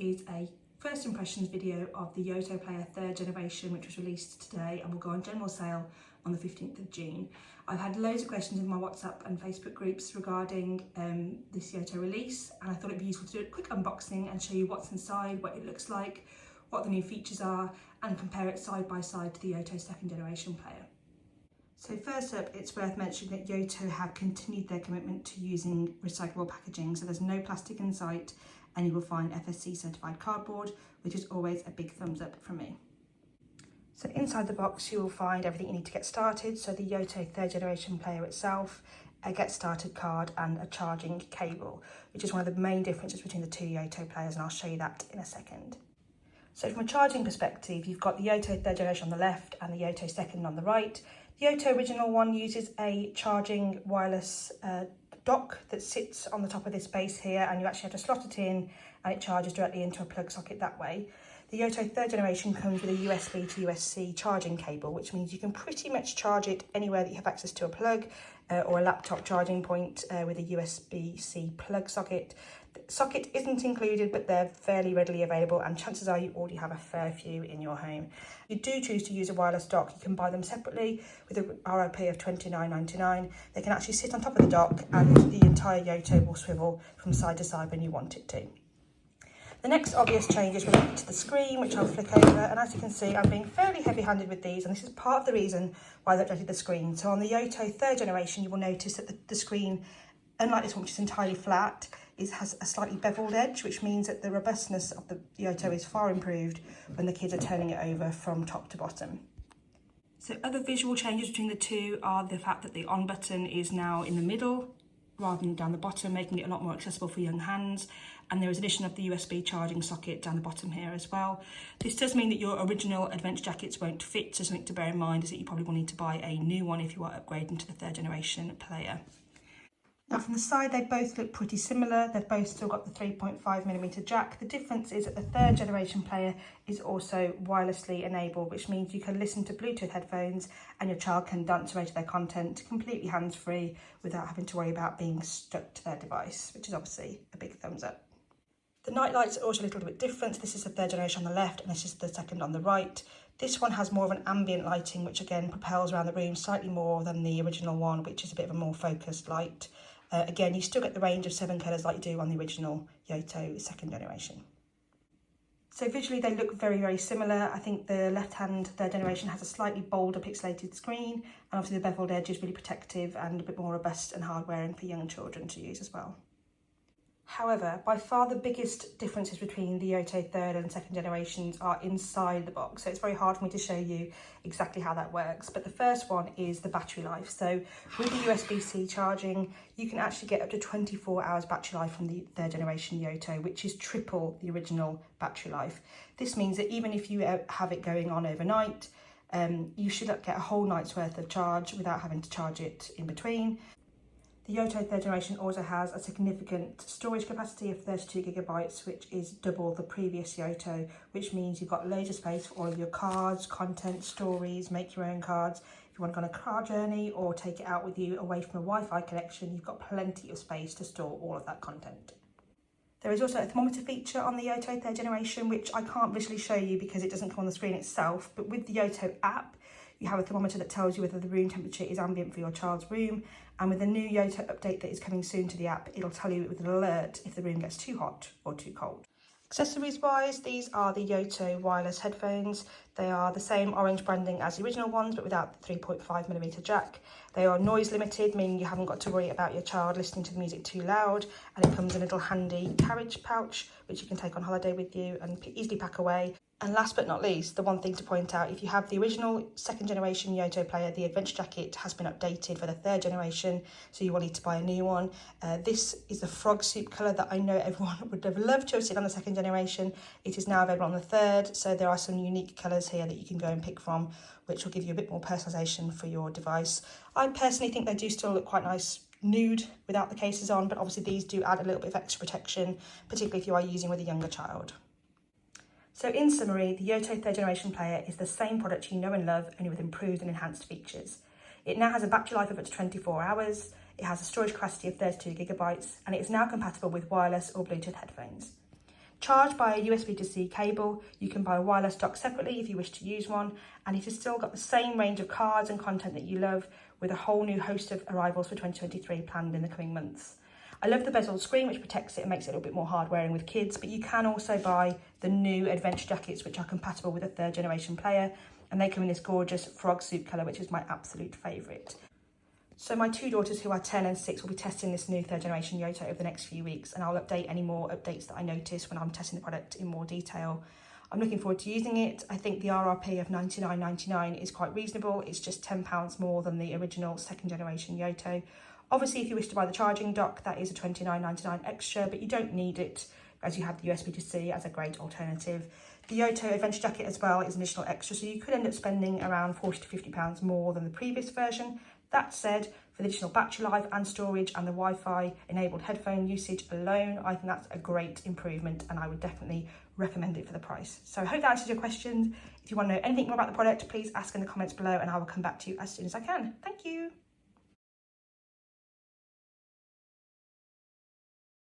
is a first impressions video of the Yoto Player 3rd generation, which was released today and will go on general sale on the 15th of June. I've had loads of questions in my WhatsApp and Facebook groups regarding this Yoto release, and I thought it'd be useful to do a quick unboxing and show you what's inside, what it looks like, what the new features are, and compare it side by side to the Yoto 2nd generation player. So first up, it's worth mentioning that Yoto have continued their commitment to using recyclable packaging, so there's no plastic in sight, and you will find FSC certified cardboard, which is always a big thumbs up from me. So inside the box you will find everything you need to get started, so the Yoto 3rd generation player itself, a get started card and a charging cable, which is one of the main differences between the two Yoto players, and I'll show you that in a second. So from a charging perspective, you've got the Yoto 3rd generation on the left and the Yoto 2nd on the right. The Yoto original one uses a charging wireless dock that sits on the top of this base here, and you actually have to slot it in and it charges directly into a plug socket that way. The Yoto 3rd generation comes with a USB to USB-C charging cable, which means you can pretty much charge it anywhere that you have access to a plug or a laptop charging point with a USB-C plug socket. The socket isn't included, but they're fairly readily available, and chances are you already have a fair few in your home. If you do choose to use a wireless dock, you can buy them separately with a ROP of $29.99. They can actually sit on top of the dock, and the entire Yoto will swivel from side to side when you want it to. The next obvious change is related to the screen, which I'll flick over, and as you can see, I'm being fairly heavy-handed with these, and this is part of the reason why I've updated the screen. So on the Yoto 3rd generation, you will notice that the screen, unlike this one, which is entirely flat, has a slightly beveled edge, which means that the robustness of the Yoto is far improved when the kids are turning it over from top to bottom. So other visual changes between the two are the fact that the on button is now in the middle rather than down the bottom, making it a lot more accessible for young hands. And there is addition of the USB charging socket down the bottom here as well. This does mean that your original adventure jackets won't fit, so something to bear in mind is that you probably will need to buy a new one if you are upgrading to the 3rd generation player. Now from the side, they both look pretty similar. They've both still got the 3.5mm jack. The difference is that the 3rd generation player is also wirelessly enabled, which means you can listen to Bluetooth headphones and your child can dance away to their content completely hands-free without having to worry about being stuck to their device, which is obviously a big thumbs up. The night lights are also a little bit different. This is the 3rd generation on the left and this is the 2nd on the right. This one has more of an ambient lighting, which again propels around the room slightly more than the original one, which is a bit of a more focused light. Again, you still get the range of 7 colours like you do on the original Yoto 2nd generation. So visually they look very, very similar. I think the left-hand 3rd generation has a slightly bolder pixelated screen, and obviously the beveled edge is really protective and a bit more robust and hard-wearing for young children to use as well. However, by far the biggest differences between the Yoto 3rd and 2nd generations are inside the box, so it's very hard for me to show you exactly how that works. But the first one is the battery life. So with the USB-C charging, you can actually get up to 24 hours battery life from the 3rd generation Yoto, which is triple the original battery life. This means that even if you have it going on overnight, you should get a whole night's worth of charge without having to charge it in between. The Yoto 3rd generation also has a significant storage capacity of 32GB, which is double the previous Yoto, which means you've got loads of space for all of your cards, content, stories, make your own cards. If you want to go on a car journey or take it out with you away from a Wi-Fi connection, you've got plenty of space to store all of that content. There is also a thermometer feature on the Yoto 3rd generation, which I can't visually show you because it doesn't come on the screen itself, but with the Yoto app, you have a thermometer that tells you whether the room temperature is ambient for your child's room, and with the new Yoto update that is coming soon to the app, it'll tell you with an alert if the room gets too hot or too cold. Accessories wise, these are the Yoto wireless headphones. They are the same orange branding as the original ones, but without the 3.5mm jack. They are noise limited, meaning you haven't got to worry about your child listening to the music too loud, and it comes in a little handy carriage pouch, which you can take on holiday with you and easily pack away. And last but not least, the one thing to point out, if you have the original 2nd generation Yoto player, the adventure jacket has been updated for the 3rd generation, so you will need to buy a new one. This is the frog soup colour that I know everyone would have loved to have seen on the 2nd generation. It is now available on the 3rd, so there are some unique colours here that you can go and pick from, which will give you a bit more personalisation for your device. I personally think they do still look quite nice nude without the cases on, but obviously these do add a little bit of extra protection, particularly if you are using with a younger child. So in summary, the Yoto 3rd generation player is the same product you know and love, only with improved and enhanced features. It now has a battery life of up to 24 hours, it has a storage capacity of 32GB, and it is now compatible with wireless or Bluetooth headphones. charged by a USB to C cable. You can buy a wireless dock separately if you wish to use one, and it has still got the same range of cards and content that you love, with a whole new host of arrivals for 2023 planned in the coming months. I love the bezeled screen, which protects it and makes it a little bit more hard wearing with kids, but you can also buy the new adventure jackets, which are compatible with a 3rd generation player, and they come in this gorgeous frog soup colour, which is my absolute favourite. So my 2 daughters, who are 10 and 6, will be testing this new 3rd generation Yoto over the next few weeks, and I'll update any more updates that I notice when I'm testing the product in more detail. I'm looking forward to using it. I think the RRP of $99.99 is quite reasonable. It's just £10 more than the original 2nd generation Yoto. Obviously, if you wish to buy the charging dock, that is a $29.99 extra, but you don't need it as you have the USB to C as a great alternative. The Yoto Adventure Jacket as well is an additional extra, so you could end up spending around £40 to £50 more than the previous version. That said, for the additional battery life and storage and the Wi-Fi enabled headphone usage alone, I think that's a great improvement, and I would definitely recommend it for the price. So I hope that answers your questions. If you want to know anything more about the product, please ask in the comments below and I will come back to you as soon as I can. Thank you.